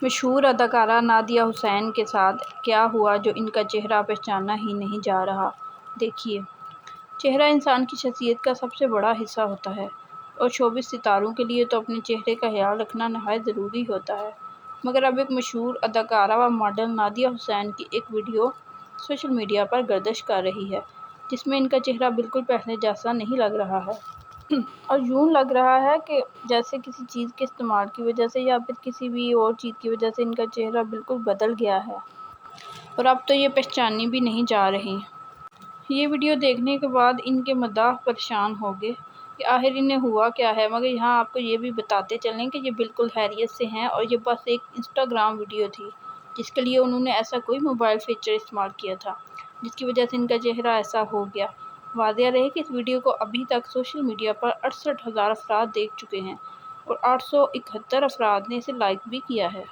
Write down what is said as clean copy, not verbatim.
مشہور اداکارہ نادیہ حسین کے ساتھ کیا ہوا جو ان کا چہرہ پہچانا ہی نہیں جا رہا؟ دیکھیے، چہرہ انسان کی شخصیت کا سب سے بڑا حصہ ہوتا ہے اور شوبز ستاروں کے لیے تو اپنے چہرے کا خیال رکھنا نہایت ضروری ہوتا ہے۔ مگر اب ایک مشہور اداکارہ و ماڈل نادیہ حسین کی ایک ویڈیو سوشل میڈیا پر گردش کر رہی ہے جس میں ان کا چہرہ بالکل پہلے جیسا نہیں لگ رہا ہے۔ اور یوں لگ رہا ہے کہ جیسے کسی چیز کے استعمال کی وجہ سے یا پھر کسی بھی اور چیز کی وجہ سے ان کا چہرہ بالکل بدل گیا ہے اور اب تو یہ پہچانی بھی نہیں جا رہی۔ یہ ویڈیو دیکھنے کے بعد ان کے مداح پریشان ہو گئے کہ آخر انہیں ہوا کیا ہے، مگر یہاں آپ کو یہ بھی بتاتے چلیں کہ یہ بالکل خیریت سے ہیں اور یہ بس ایک انسٹاگرام ویڈیو تھی جس کے لیے انہوں نے ایسا کوئی موبائل فیچر استعمال کیا تھا جس کی وجہ سے ان کا چہرہ ایسا ہو گیا۔ واضح رہے کہ اس ویڈیو کو ابھی تک سوشل میڈیا پر 68,000 افراد دیکھ چکے ہیں اور 871 افراد نے اسے لائک بھی کیا ہے۔